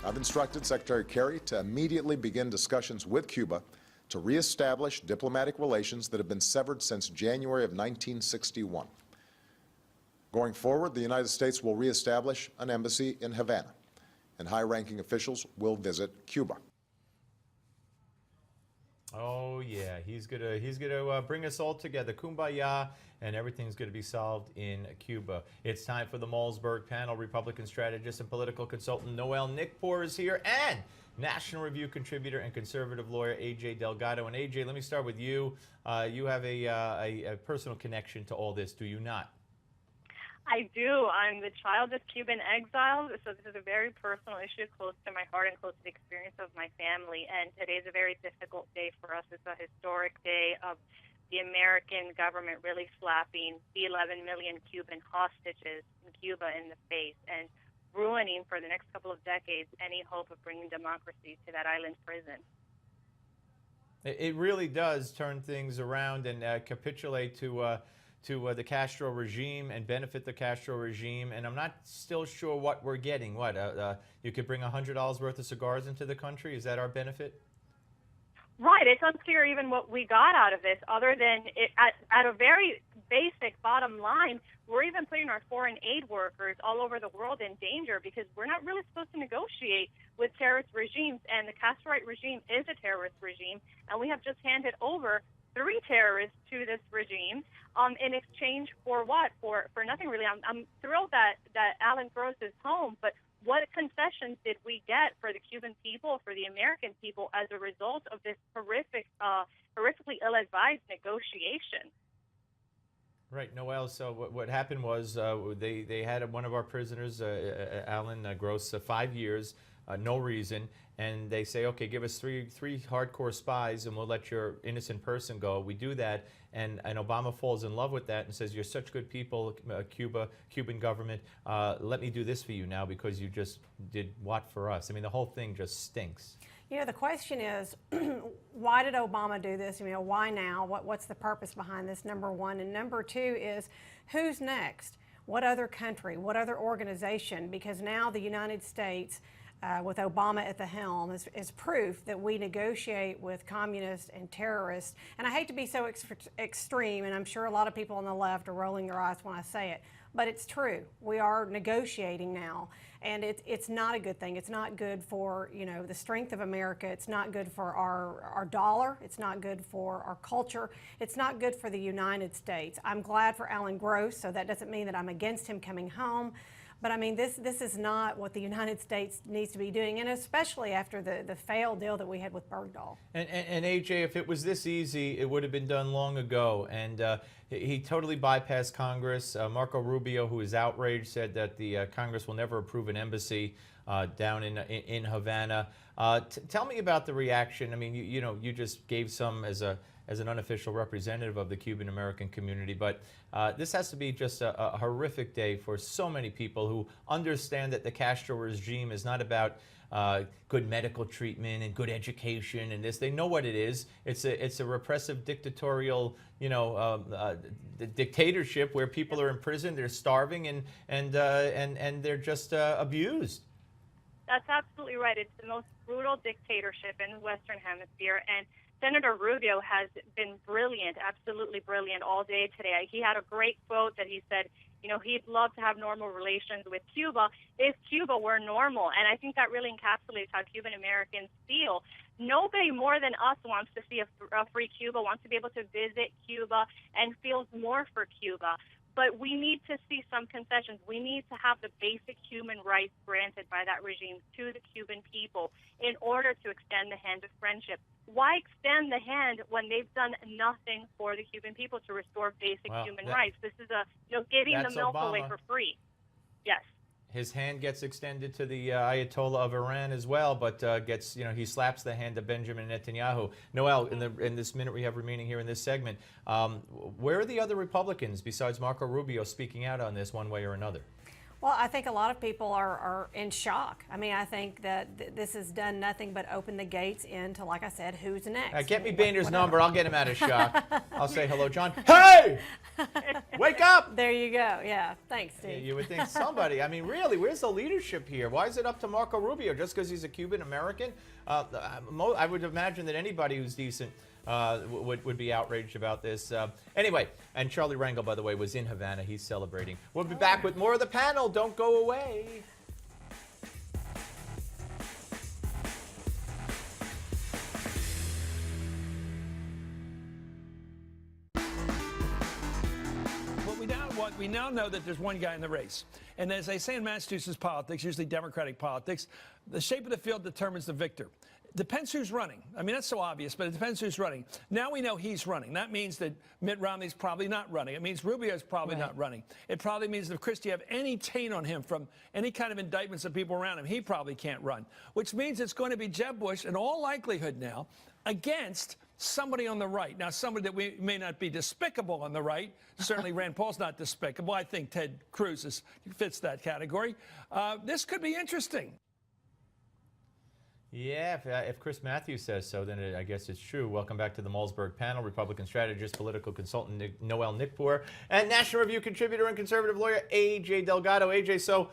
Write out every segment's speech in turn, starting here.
I've instructed Secretary Kerry to immediately begin discussions with Cuba to reestablish diplomatic relations that have been severed since January of 1961. Going forward, the United States will reestablish an embassy in Havana, and high-ranking officials will visit Cuba. Oh yeah, he's gonna bring us all together, kumbaya, and everything's gonna be solved in Cuba. It's time for the Malzberg panel. Republican strategist and political consultant Noelle Nikpour is here, and National Review contributor and conservative lawyer A.J. Delgado. And A.J., let me start with you. You have a personal connection to all this, do you not? I do. I'm the child of Cuban exiles, so this is a very personal issue close to my heart and close to the experience of my family. And today is a very difficult day for us. It's a historic day of the American government really slapping the 11 million Cuban hostages in Cuba in the face and ruining for the next couple of decades any hope of bringing democracy to that island prison. It really does turn things around and capitulate to the Castro regime and benefit the Castro regime. And I'm not still sure what we're getting. What, you could bring $100 worth of cigars into the country? Is that our benefit? Right. It's unclear even what we got out of this, other than it, at a very basic bottom line, we're even putting our foreign aid workers all over the world in danger because we're not really supposed to negotiate with terrorist regimes. And the Castroite regime is a terrorist regime, and we have just handed over 3 terrorists to this regime in exchange for what? For nothing really. I'm thrilled that Alan Gross is home, but what concessions did we get for the Cuban people, for the American people, as a result of this horrifically ill-advised negotiation? Right, Noelle. So what happened was they had one of our prisoners, Alan Gross, 5 years, no reason, and they say, okay, give us three hardcore spies and we'll let your innocent person go. We do that, and Obama falls in love with that and says, you're such good people, Cuban government, let me do this for you now because you just did what for us? I mean, the whole thing just stinks. You know, the question is, why did Obama do this? You know, why now? What's the purpose behind this, number one? And number two is, who's next? What other country? What other organization? Because now the United States, with Obama at the helm, is proof that we negotiate with communists and terrorists. And I hate to be so extreme, and I'm sure a lot of people on the left are rolling their eyes when I say it, but it's true. We are negotiating now, and it's not a good thing. It's not good for, you know, the strength of America. It's not good for our dollar. It's not good for our culture. It's not good for the United States. I'm glad for Alan Gross, so that doesn't mean that I'm against him coming home. But I mean, this is not what the United States needs to be doing, and especially after the failed deal that we had with Bergdahl. And AJ, if it was this easy, it would have been done long ago. And he totally bypassed Congress. Marco Rubio, who is outraged, said that the Congress will never approve an embassy down in Havana. Tell me about the reaction. I mean, you just gave some as an unofficial representative of the Cuban American community, but this has to be just a horrific day for so many people who understand that the Castro regime is not about good medical treatment and good education and this. They know what it is. It's a repressive, dictatorial, dictatorship where people are in prison, they're starving, and they're just abused. That's absolutely right. It's the most brutal dictatorship in the Western Hemisphere, and Senator Rubio has been brilliant, absolutely brilliant all day today. He had a great quote that he said, you know, he'd love to have normal relations with Cuba if Cuba were normal. And I think that really encapsulates how Cuban Americans feel. Nobody more than us wants to see a free Cuba, wants to be able to visit Cuba and feels more for Cuba. But we need to see some concessions. We need to have the basic human rights granted by that regime to the Cuban people in order to extend the hand of friendship. Why extend the hand when they've done nothing for the Cuban people to restore basic human rights? This is giving the milk away for free. Yes. His hand gets extended to the Ayatollah of Iran as well, but he slaps the hand of Benjamin Netanyahu. Noelle, in this minute we have remaining here in this segment, where are the other Republicans besides Marco Rubio speaking out on this one way or another? Well, I think a lot of people are in shock. I mean, I think that this has done nothing but open the gates into, like I said, who's next. Get me Boehner's number. I'll get him out of shock. I'll say hello, John. Hey! Wake up! There you go. Yeah. Thanks, Steve. You would think somebody. I mean, really, where's the leadership here? Why is it up to Marco Rubio just because he's a Cuban American? I would imagine that anybody who's decent would be outraged about this. Anyway, and Charlie Rangel, by the way, was in Havana. He's celebrating. We'll be back with more of the panel. Don't go away. We now know that there's one guy in the race. And as they say in Massachusetts politics, usually Democratic politics, the shape of the field determines the victor. Depends who's running. I mean, that's so obvious, but it depends who's running. Now we know he's running. That means that Mitt Romney's probably not running. It means Rubio's probably not running. It probably means that if Christie have any taint on him from any kind of indictments of people around him, he probably can't run. Which means it's going to be Jeb Bush, in all likelihood now, against somebody on the right. Now, somebody that we may not be despicable on the right. Certainly Rand Paul's not despicable. I think Ted Cruz fits that category. This could be interesting. Yeah, if Chris Matthews says so, then I guess it's true. Welcome back to the Malzberg panel. Republican strategist, political consultant Noelle Nikpour, and National Review contributor and conservative lawyer A.J. Delgado. A.J., so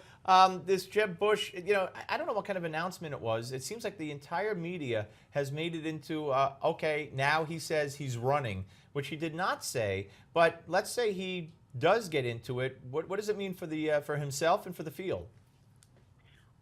this Jeb Bush, I don't know what kind of announcement it was. It seems like the entire media has made it into, okay, now he says he's running, which he did not say. But let's say he does get into it. What does it mean for himself and for the field?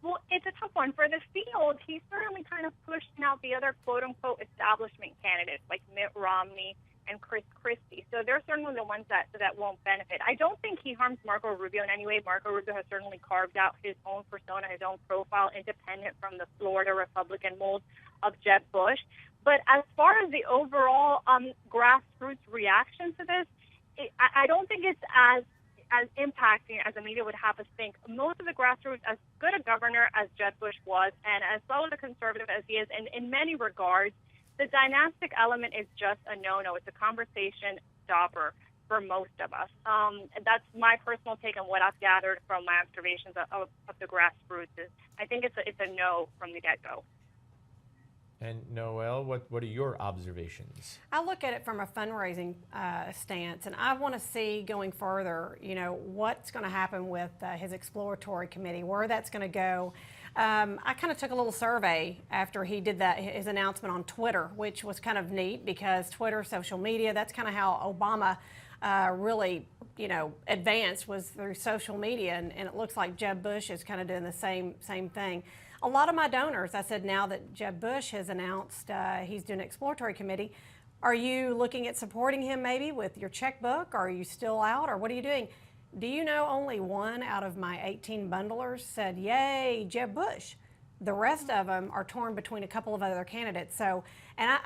Well, it's a tough one. For the field, he's certainly kind of pushing out the other quote-unquote establishment candidates like Mitt Romney and Chris Christie. So they're certainly the ones that won't benefit. I don't think he harms Marco Rubio in any way. Marco Rubio has certainly carved out his own persona, his own profile, independent from the Florida Republican mold of Jeb Bush. But as far as the overall grassroots reaction to this, I don't think it's as impacting as the media would have us think. Most of the grassroots, as good a governor as Jeb Bush was, and as solid a conservative as he is, and in many regards, the dynastic element is just a no-no. It's a conversation stopper for most of us. That's my personal take on what I've gathered from my observations of the grassroots. I think it's a no from the get-go. And Noelle, what are your observations? I look at it from a fundraising stance, and I want to see going further, what's going to happen with his exploratory committee, where that's going to go. I kind of took a little survey after he did his announcement on Twitter, which was kind of neat because Twitter, social media, that's kind of how Obama really, advanced, was through social media, and it looks like Jeb Bush is kind of doing the same thing. A lot of my donors, I said, now that Jeb Bush has announced he's doing an exploratory committee, are you looking at supporting him maybe with your checkbook? Are you still out, or what are you doing? Do you know only 1 out of my 18 bundlers said, yay, Jeb Bush? The rest of them are torn between a couple of other candidates. So, and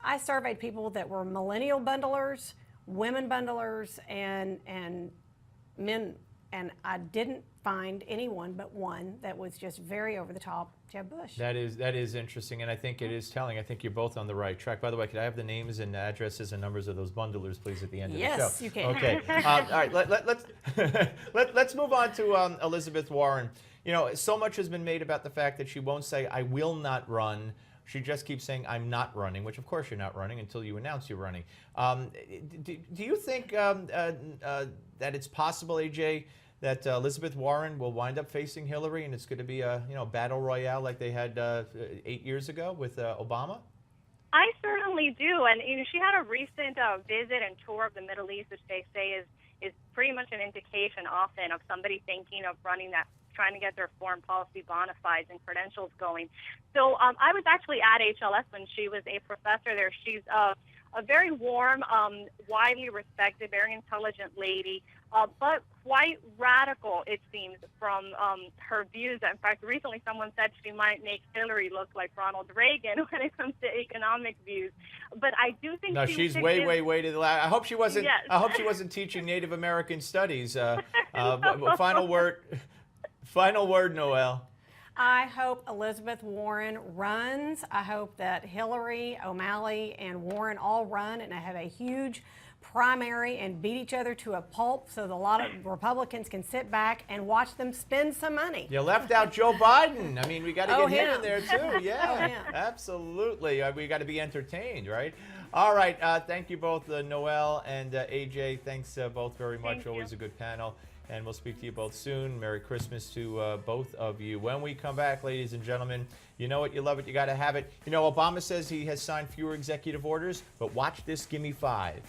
I surveyed people that were millennial bundlers, women bundlers, and men, and I didn't find anyone but one that was just very over the top, Jeb Bush. That is interesting, and I think it is telling. I think you're both on the right track. By the way, could I have the names and addresses and numbers of those bundlers, please, at the end of the show? Yes, you can. Okay. All right. Let's move on to Elizabeth Warren. So much has been made about the fact that she won't say, "I will not run." She just keeps saying, "I'm not running," which of course you're not running until you announce you're running. Do you think that it's possible, AJ, that Elizabeth Warren will wind up facing Hillary, and it's going to be a battle royale like they had 8 years ago with Obama? I certainly do, and she had a recent visit and tour of the Middle East, which they say is pretty much an indication often of somebody thinking of running that, trying to get their foreign policy bona fides and credentials going. So I was actually at HLS when she was a professor there. She's a very warm, widely respected, very intelligent lady, but quite radical, it seems, from her views. In fact, recently someone said she might make Hillary look like Ronald Reagan when it comes to economic views. But I do think she's way to the left. I hope she wasn't. Yes. I hope she wasn't teaching Native American studies. Final word, Noelle. I hope Elizabeth Warren runs. I hope that Hillary, O'Malley, and Warren all run and have a huge primary and beat each other to a pulp so that a lot of Republicans can sit back and watch them spend some money. You left out Joe Biden. I mean, we got to Oh, get him him. in there too. Yeah, him. absolutely. We got to be entertained, right? All right. Thank you both, Noelle and AJ. Thanks both very much. Thank you. Always a good panel. And we'll speak to you both soon. Merry Christmas to both of you. When we come back, ladies and gentlemen, you know it, you love it, you got to have it. You know, Obama says he has signed fewer executive orders, but watch this, give me 5.